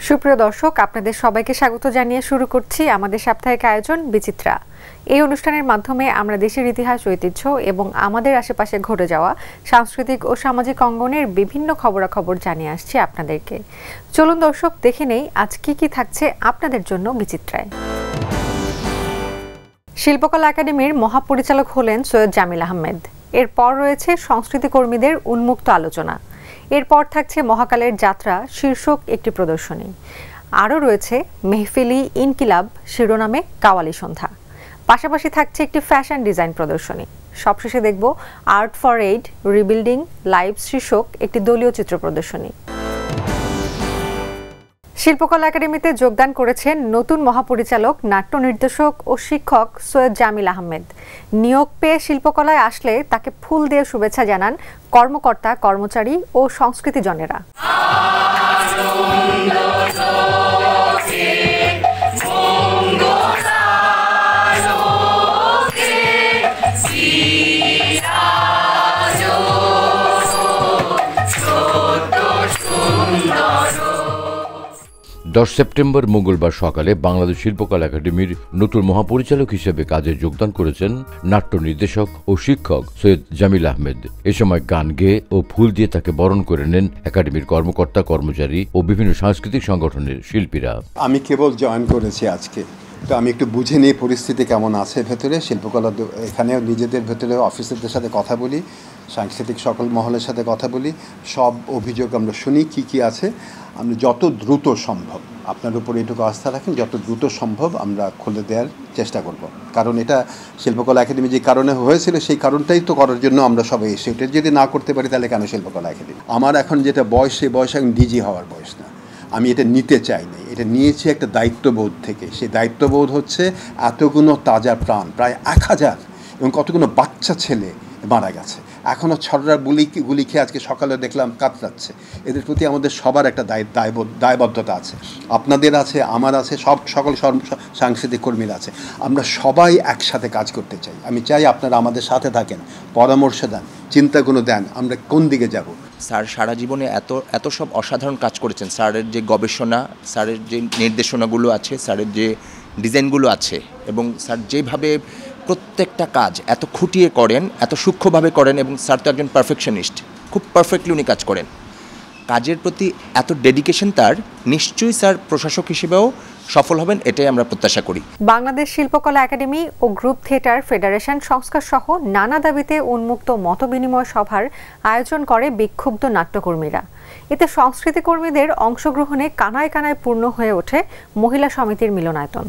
সুপ্রিয় দর্শক, আপনাদের সবাইকে স্বাগত জানিয়ে শুরু করছি আমাদের সাপ্তাহিক আয়োজন বিচিত্রা। এই অনুষ্ঠানের মাধ্যমে আমরা দেশের ইতিহাস, ঐতিহ্য এবং আমাদের আশেপাশে ঘটে যাওয়া সাংস্কৃতিক ও সামাজিক অঙ্গনের বিভিন্ন খবরাখবর জানিয়ে আসছি আপনাদেরকে। চলুন দর্শক, দেখে নেই আজ কি থাকছে আপনাদের জন্য বিচিত্রায়। শিল্পকলা একাডেমির মহাপরিচালক হলেন সৈয়দ জামিল আহমেদ। এরপর রয়েছে সংস্কৃতি কর্মীদের উন্মুক্ত আলোচনা। এরপর থাকছে মহাকালের যাত্রা শীর্ষক একটি প্রদর্শনী। আরও রয়েছে মেহফিলি ইনকিলাব শিরোনামে কাওয়ালি সন্ধ্যা। পাশাপাশি থাকছে একটি ফ্যাশন ডিজাইন প্রদর্শনী। সবশেষে দেখব art for aid rebuilding lives শীর্ষক একটি দলীয় চিত্র প্রদর্শনী। শিল্পকলা একাডেমিতে যোগদান করেছেন নতুন মহাপরিচালক, নাট্য নির্দেশক ও শিক্ষক সৈয়দ জামিল আহমেদ। নিয়োগ পেয়ে শিল্পকলায় আসলে তাকে ফুল দিয়ে শুভেচ্ছা জানান কর্মকর্তা, কর্মচারী ও সংস্কৃতিজনেরা। সেপ্টেম্বর মঙ্গলবার সকালে বাংলাদেশ শিল্পকলা একাডেমির নতুন মহাপরিচালক হিসেবে কাজে যোগদান করেছেন নাট্য নির্দেশক ও শিক্ষক সৈয়দ জামিল আহমেদ। এ সময় গান গেয়ে ও ফুল দিয়ে তাকে বরণ করে নেন একাডেমির কর্মকর্তা, কর্মচারী ও বিভিন্ন সাংস্কৃতিক সংগঠনের শিল্পীরা। আমি কেবল জয়েন করেছি আজকে, তো আমি একটু বুঝে নিই পরিস্থিতি কেমন আছে ভেতরে। শিল্পকলা এখানেও নিজেদের ভেতরে অফিসারদের সাথে কথা বলি, সাংস্কৃতিক সকল মহলের সাথে কথা বলি, সব অভিযোগ আমরা শুনি কি আছে। আমরা যত দ্রুত সম্ভব, আপনার উপর এটুকু আস্থা রাখেন, যত দ্রুত সম্ভব আমরা খুলে দেওয়ার চেষ্টা করব। কারণ এটা শিল্পকলা একাডেমি যে কারণে হয়েছিল সেই কারণটাই তো করার জন্য আমরা সবাই এসে, এটা যদি না করতে পারি তাহলে কেন শিল্পকলা একাডেমি? আমার এখন যেটা বয়স, সেই বয়স এখন ডিজি হওয়ার বয়স না। আমি এটা নিতে চাইনি, এটা নিয়েছি একটা দায়িত্ববোধ থেকে। সেই দায়িত্ববোধ হচ্ছে এতগুলো তাজা প্রাণ, প্রায় 1000 এবং কতগুলো বাচ্চা ছেলে মারা গেছে, এখনও ছড়ার গুলি খেয়ে আজকে সকালে দেখলাম কাতরাচ্ছে। এদের প্রতি আমাদের সবার একটা দায়বদ্ধতা আছে, আপনাদের আছে, আমার আছে, সকল সাংস্কৃতিক কর্মীর আছে। আমরা সবাই একসাথে কাজ করতে চাই। আমি চাই আপনারা আমাদের সাথে থাকেন, পরামর্শ দেন, চিন্তাগুলো দেন, আমরা কোন দিকে যাব। স্যার সারা জীবনে এত সব অসাধারণ কাজ করেছেন। স্যারের যে গবেষণা, স্যারের যে নির্দেশনাগুলো আছে, স্যারের যে ডিজাইনগুলো আছে, এবং স্যার যেভাবে প্রত্যেকটা কাজ এত খুঁটিয়ে করেন, এত সূক্ষ্মভাবে করেন, এবং স্যার তো একজন পারফেকশনিস্ট, খুব পারফেক্টলি উনি কাজ করেন। কাজের প্রতি এত ডেডিকেশন তার, নিশ্চয়ই স্যার প্রশাসক হিসেবেও সফল হবেন, এটাই আমরা প্রত্যাশা করি। বাংলাদেশ শিল্পকলা একাডেমি ও গ্রুপ থিয়েটার ফেডারেশন সংস্কার সহ নানা দাবিতে উন্মুক্ত মতবিনিময় সভার আয়োজন করে বিক্ষুব্ধ নাট্যকর্মীরা। এতে সংস্কৃতি কর্মীদের অংশগ্রহণে কানায় কানায় পূর্ণ হয়ে ওঠে মহিলা সমিতির মিলনায়তন।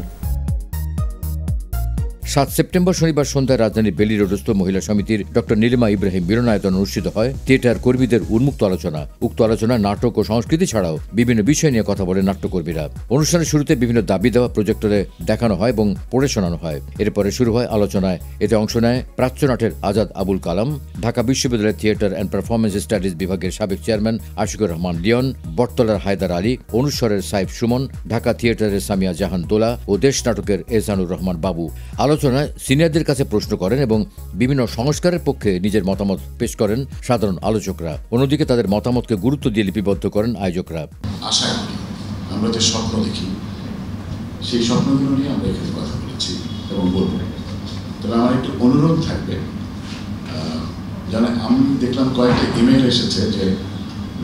7 সেপ্টেম্বর শনিবার সন্ধ্যায় রাজধানীর বেলি রোডস্থ মহিলা সমিতির ডক্টর নীলিমা ইব্রাহিম মিলনায়তন অনুষ্ঠিত হয় থিয়েটার কর্মীদের উন্মুক্ত আলোচনা। উক্ত আলোচনা নাটক ও সংস্কৃতি ছাড়াও বিভিন্ন বিষয় নিয়ে কথা বলেন নাট্যকর্মীরা। অনুষ্ঠানের শুরুতে বিভিন্ন দাবি দেওয়া প্রজেক্টরে দেখানো হয় এবং পড়ে শোনানো হয়। এরপরে শুরু হয় আলোচনায়। এতে অংশ নেয় প্রাচ্যনাটের আজাদ আবুল কালাম, ঢাকা বিশ্ববিদ্যালয়ের থিয়েটার অ্যান্ড পারফরমেন্স স্টাডিজ বিভাগের সাবেক চেয়ারম্যান আশিকুর রহমান লিয়ন, বটতলার হায়দার আলী, অনুস্বরের সাইফ সুমন, ঢাকা থিয়েটারের সামিয়া জাহান দোলা ও দেশ নাটকের এহসানুর রহমান বাবু। আলোচনায় সিনিয়রদের কাছে প্রশ্ন করেন এবং বিভিন্ন সংস্কারের পক্ষে নিজের মতামত পেশ করেন সাধারণ আলোচকরা। অন্যদিকে তাদের মতামতকে গুরুত্ব দিয়ে লিপিবদ্ধ করেন আয়োজকরা। আশা করি আমরা যে স্বপ্ন দেখি, সেই স্বপ্নগুলো নিয়ে আমরা এখানে কথা বলেছি এবং বলব। তবে আমার একটু অনুরোধ থাকবে, আমি দেখলাম কয়েকটা ইমেল এসেছে যে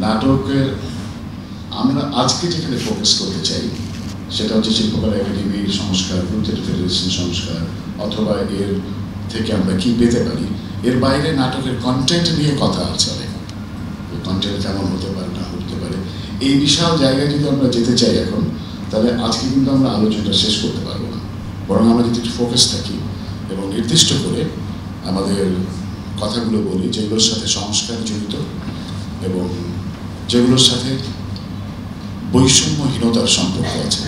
নাটকের আমরা আজকে যেখানে ফোকাস করতে চাই সেটা হচ্ছে শিল্পকলা একাডেমির সংস্কার, গ্রুপ থিয়েটার ফেডারেশন সংস্কার, অথবা এর থেকে আমরা কি পেতে পারি। এর বাইরে নাটকের কন্টেন্ট নিয়ে কথা আছে অনেক, কন্টেন্ট কেমন হতে পারে না হতে পারে। এই বিশাল জায়গায় যদি আমরা যেতে চাই এখন, তাহলে আজকে কিন্তু আমরা আলোচনাটা শেষ করতে পারবো না। বরং আমরা যদি ফোকাস থাকি এবং নির্দিষ্ট করে আমাদের কথাগুলো বলি যেগুলোর সাথে সংস্কার জড়িত এবং যেগুলোর সাথে বৈষম্যহীনতার সম্পর্ক আছে,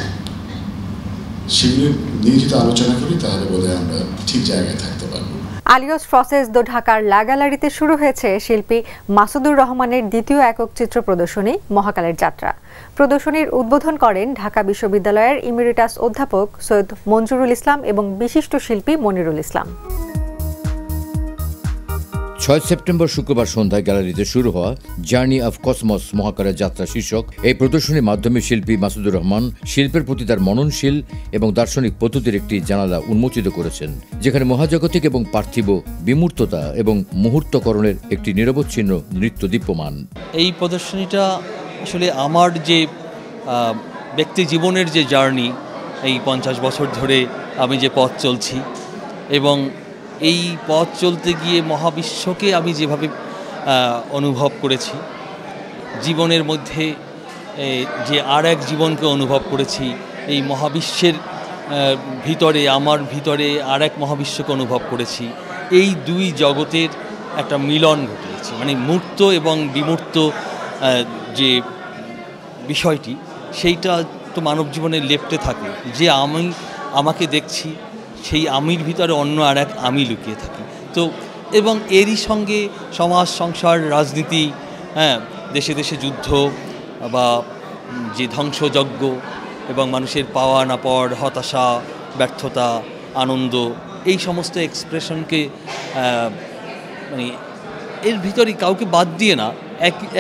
সেগুলো নিয়ে যদি আলোচনা করি তাহলে বোধহয় আমরা ঠিক জায়গায় থাকতে পারবো। আলিয়স প্রসেস দো ঢাকার লা গ্যালারিতে শুরু হয়েছে শিল্পী মাসুদুর রহমানের দ্বিতীয় একক চিত্র প্রদর্শনী মহাকালের যাত্রা। প্রদর্শনীর উদ্বোধন করেন ঢাকা বিশ্ববিদ্যালয়ের ইমেরিটাস অধ্যাপক সৈয়দ মঞ্জুরুল ইসলাম এবং বিশিষ্ট শিল্পী মনিরুল ইসলাম। 6 সেপ্টেম্বর শুক্রবার সন্ধ্যায় গ্যালারিতে শুরু হওয়া জার্নি অফ কসমস মহাকালের যাত্রা শীর্ষক এই প্রদর্শনীর মাধ্যমে শিল্পী মাসুদুর রহমান শিল্পের প্রতি তার মননশীল এবং দার্শনিক পদ্ধতির একটি জানালা উন্মোচিত করেছেন, যেখানে মহাজাগতিক এবং পার্থিব বিমূর্ততা এবং মুহূর্তকরণের একটি নিরবচ্ছিন্ন নৃত্য দীপ্যমান। এই প্রদর্শনীটা আসলে আমার যে ব্যক্তি জীবনের যে জার্নি, এই 50 বছর ধরে আমি যে পথ চলছি এবং এই পথ চলতে গিয়ে মহাবিশ্বকে আমি যেভাবে অনুভব করেছি, জীবনের মধ্যে যে আর এক জীবনকে অনুভব করেছি, এই মহাবিশ্বের ভিতরে আমার ভিতরে আর এক মহাবিশ্বকে অনুভব করেছি, এই দুই জগতের একটা মিলন ঘটিয়েছি। মানে মূর্ত এবং বিমূর্ত যে বিষয়টি, সেইটা তো মানব জীবনে লেপ্টে থাকে, যে আমাকে দেখছি সেই আমির ভিতরে অন্য আর এক আমি লুকিয়ে থাকি। তো এবং এরই সঙ্গে সমাজ, সংসার, রাজনীতি, দেশে দেশে যুদ্ধ বা যে ধ্বংসযজ্ঞ এবং মানুষের পাওয়া না পাওয়ার হতাশা, ব্যর্থতা, আনন্দ, এই সমস্ত এক্সপ্রেশনকে মানে এর ভিতরে কাউকে বাদ দিয়ে না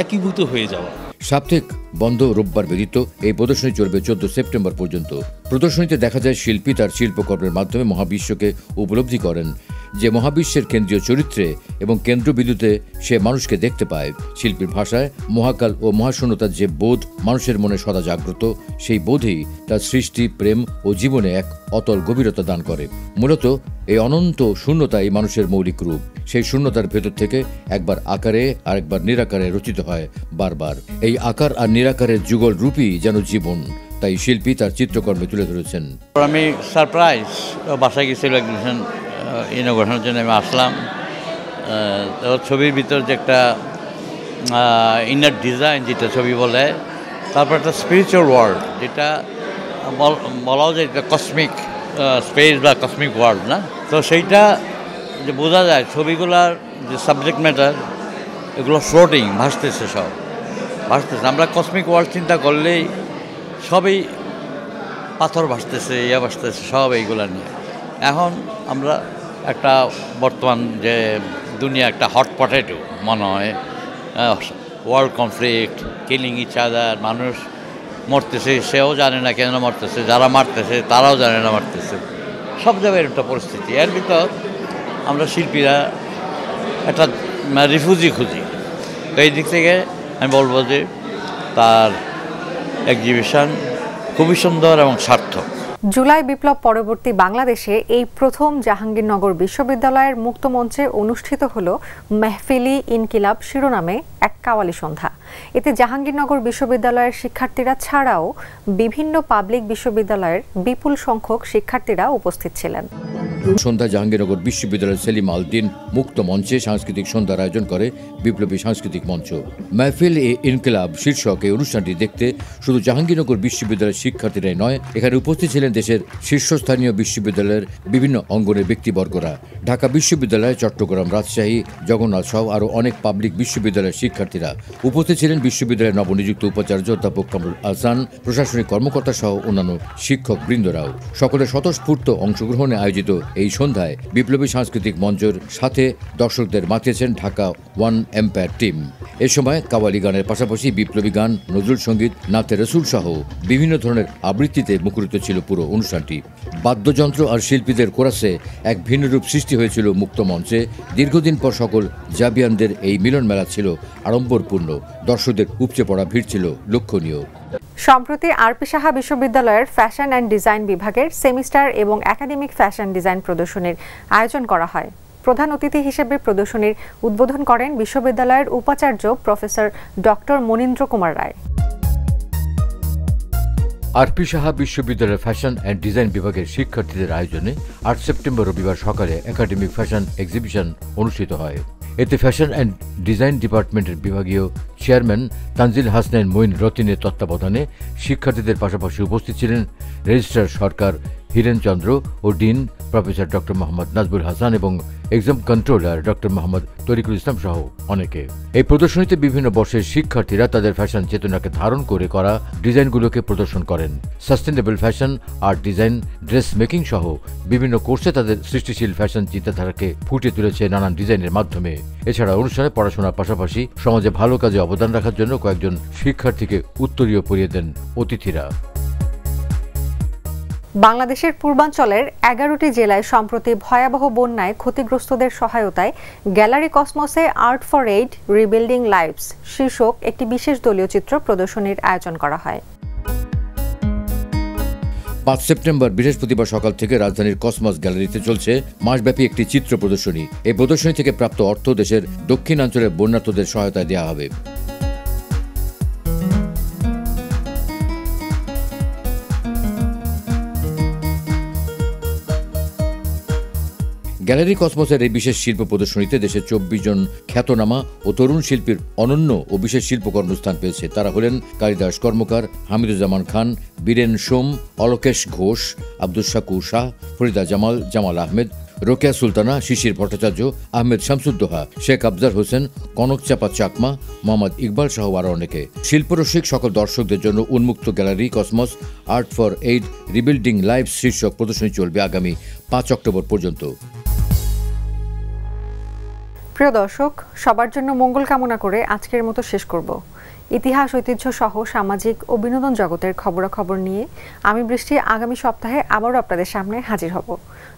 একীভূত হয়ে যাওয়া। সাপ্তাহিক বন্ধ রোববার ব্যতীত এই প্রদর্শনী চলবে 14 সেপ্টেম্বর পর্যন্ত। প্রদর্শনীতে দেখা যায় শিল্পী তার শিল্পকর্মের মাধ্যমে মহাবিশ্বকে উপলব্ধি করেন, যে মহাবিশ্বের কেন্দ্রীয় চরিত্রে এবং কেন্দ্রবিন্দুতে সে মানুষকে দেখতে পায়। শিল্পীর ভাষায় মহাকাল ও মহাশূন্যতার যে বোধ মানুষের মনে সদা জাগ্রত, সেই বোধই তার সৃষ্টি, প্রেম ও জীবনে এক অতল গভীরতা দান করে। মূলত এই অনন্ত শূন্যতাই মানুষের মৌলিক রূপ। সেই শূন্যতার ভেতর থেকে একবার আকারে আর একবার নিরাকারে রচিত হয় বারবার। এই আকার আর নিরাকারের যুগল রূপই যেন জীবন, তাই শিল্পী তার চিত্রকর্মে তুলে ধরেছেন। আমি সারপ্রাইজ, বাসায় গেছিল এক্সিবিশন ইনগ্রেশনের জন্য আমি আসলাম। ছবির ভিতর যে একটা ইনার ডিজাইন, যেটা ছবি বলে, তারপর একটা স্পিরিচুয়াল ওয়ার্ল্ড, যেটা বলাও যায় এটা কসমিক স্পেস বা কসমিক ওয়ার্ল্ড না। তো সেইটা যে বোঝা যায় ছবিগুলার যে সাবজেক্ট ম্যাটার, এগুলো ফ্লোটিং, ভাসতেছে, সব ভাসতেছে। আমরা কসমিক ওয়ার্ল্ড চিন্তা করলেই সবই পাথর ভাসতেছে, ভাসতেছে, সব এইগুলা নিয়ে। এখন আমরা একটা বর্তমান যে দুনিয়া একটা হট পটেটো মনে হয়, world conflict, killing each other, মানুষ মরতেছে, সেও জানে না কেন মরতেছে, যারা মারতেছে তারাও জানে না মারতেছে, সব জায়গায় একটা পরিস্থিতি। এর ভিতর আমরা শিল্পীরা একটা রিফিউজি খুঁজি। তো এই দিক থেকে আমি বলবো যে তার এক্সিবিশন খুবই সুন্দর এবং সার্থক। জুলাই বিপ্লব পরবর্তী বাংলাদেশে এই প্রথম জাহাঙ্গীরনগর বিশ্ববিদ্যালয়ের মুক্তমঞ্চে অনুষ্ঠিত হল মেহফিলি ইনকিলাব শিরোনামে এক কাওয়ালি সন্ধ্যা। এতে জাহাঙ্গীরনগর বিশ্ববিদ্যালয়ের শিক্ষার্থীরা ছাড়াও বিভিন্ন পাবলিক বিশ্ববিদ্যালয়ের বিপুল সংখ্যক শিক্ষার্থীরা উপস্থিত ছিলেন। সন্ধ্যা জাহাঙ্গীরনগর বিশ্ববিদ্যালয়ের সেলিম আল-দ্বীন মুক্ত মঞ্চে সাংস্কৃতিক সন্ধ্যার আয়োজন করে বিপ্লবী সাংস্কৃতিক মঞ্চ। মেহফিল এ ইনকিলাব শীর্ষক এই অনুষ্ঠানটি দেখতে শুধু জাহাঙ্গীরনগর বিশ্ববিদ্যালয়ের শিক্ষার্থীরাই নয়, এখানে উপস্থিত ছিলেন দেশের শীর্ষস্থানীয় বিশ্ববিদ্যালয়ের বিভিন্ন অঙ্গনের ব্যক্তিবর্গরা। ঢাকা বিশ্ববিদ্যালয়, চট্টগ্রাম, রাজশাহী, জগন্নাথ সহ আরও অনেক পাবলিক বিশ্ববিদ্যালয়ের শিক্ষার্থীরা উপস্থিত ছিলেন। বিশ্ববিদ্যালয়ের নবনিযুক্ত উপাচার্য অধ্যাপক কামরুল আহসান, প্রশাসনিক কর্মকর্তা সহ অন্যান্য শিক্ষক বৃন্দরাও। সকলের স্বতঃস্ফূর্ত অংশগ্রহণে আয়োজিত এই সন্ধ্যায় বিপ্লবী সাংস্কৃতিক মঞ্চের সাথে দর্শকদের মাতিয়েছেন ঢাকা ওয়ান এম্পায়ার টিম। এ সময় কাওয়ালি গানের পাশাপাশি বিপ্লবী গান, নজরুল সঙ্গীত, নাতে রসুল সহ বিভিন্ন ধরনের আবৃত্তিতে মুখরিত ছিল পুরো অনুষ্ঠানটি। বাদ্যযন্ত্র আর শিল্পীদের কোরাসে এক ভিন্ন রূপ সৃষ্টি হয়েছিল মুক্ত মঞ্চে। দীর্ঘদিন পর সকল জাবিয়ানদের এই মিলন মেলা ছিল আড়ম্বরপূর্ণ। দর্শকদের উপচে পড়া ভিড় ছিল লক্ষণীয়। সম্প্রতি আরপি সাহা বিশ্ববিদ্যালয়ের ফ্যাশন অ্যান্ড ডিজাইন বিভাগের সেমিস্টার এবং একাডেমিক ফ্যাশন ডিজাইন প্রদর্শনীর আয়োজন করা হয়। প্রধান অতিথি হিসেবে প্রদর্শনীর উদ্বোধন করেন বিশ্ববিদ্যালয়ের উপাচার্য প্রফেসর ডক্টর মনীন্দ্র কুমার রায়। আরপি সাহা বিশ্ববিদ্যালয়ের ফ্যাশন অ্যান্ড ডিজাইন বিভাগের শিক্ষার্থীদের আয়োজনে 8 সেপ্টেম্বর রবিবার সকালে একাডেমিক ফ্যাশন এক্সিবিশন অনুষ্ঠিত হয়। এতে ফ্যাশন অ্যান্ড ডিজাইন ডিপার্টমেন্টের বিভাগীয় চেয়ারম্যান তানজিল হাসনাইন মঈন রতিনের তত্ত্বাবধানে শিক্ষার্থীদের পাশাপাশি উপস্থিত ছিলেন রেজিস্ট্রার সরকার হিরেন চন্দ্র ও dean professor doctor Mohammad Nazbul Hasan এবং exam controller doctor Mohammad Tarikul Islam সহ অনেকে। এই প্রদর্শনীতে বিভিন্ন বর্ষের শিক্ষার্থীরা তাদের ফ্যাশন চেতনাকে ধারণ করে করা ডিজাইনগুলোকে প্রদর্শন করেন। Sustainable fashion, art design, dress making সহ বিভিন্ন কোর্সে তাদের সৃষ্টিশীল ফ্যাশন চিন্তাধারাকে ফুটিয়ে তুলেছে নানান ডিজাইনের মাধ্যমে। এছাড়া অনুষ্ঠানে পড়াশোনার পাশাপাশি সমাজে ভালো কাজে অবদান রাখার জন্য কয়েকজন শিক্ষার্থীকে উত্তরীয় পরিয়ে দেন অতিথিরা। বাংলাদেশের পূর্বাঞ্চলের 11টি জেলায় সম্প্রতি ভয়াবহ বন্যায় ক্ষতিগ্রস্তদের সহায়তায় গ্যালারি কসমসে art for aid rebuilding lives শীর্ষক একটি বিশেষ দলীয় চিত্র প্রদর্শনীর আয়োজন করা হয়। 5 সেপ্টেম্বর বৃহস্পতিবার সকাল থেকে রাজধানীর কসমস গ্যালারিতে চলছে মাসব্যাপী একটি চিত্র প্রদর্শনী। এই প্রদর্শনী থেকে প্রাপ্ত অর্থ দেশের দক্ষিণাঞ্চলের বন্যার্তদের সহায়তায় দেওয়া হবে। গ্যালারি কসমসের এই বিশেষ শিল্প প্রদর্শনীতে দেশের 24 জন খ্যাতনামা ও তরুণ শিল্পীর অনন্য ও বিশেষ শিল্পকর্ম স্থান পেয়েছে। তারা হলেন কালিদাস কর্মকার, হামিদুজ্জামান খান, বীরেন সোম, অলকেশ ঘোষ, আব্দুস শাকুর শাহ, ফরিদা জামাল, জামাল আহমেদ, রোকেয়া সুলতানা, শিশির ভট্টাচার্য, আহমেদ শামসুদ্দোহা, শেখ আফজার হোসেন, কনকচাপা চাকমা, মোহাম্মদ ইকবাল সহ আরও অনেকে। শিল্পরসিক সকল দর্শকদের জন্য উন্মুক্ত gallery cosmos art for aid rebuilding lives শীর্ষক প্রদর্শনী চলবে আগামী 5 অক্টোবর পর্যন্ত। প্রিয় দর্শক, সবার জন্য মঙ্গল কামনা করে আজকের মতো শেষ করব। ইতিহাস, ঐতিহ্য সহ সামাজিক ও বিনোদন জগতের খবরাখবর নিয়ে আমি বৃষ্টি আগামী সপ্তাহে আবারও আপনাদের সামনে হাজির হব।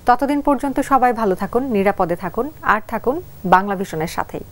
ততদিন পর্যন্ত সবাই ভালো থাকুন, নিরাপদে থাকুন আর থাকুন বাংলা ভিশনের সাথেই।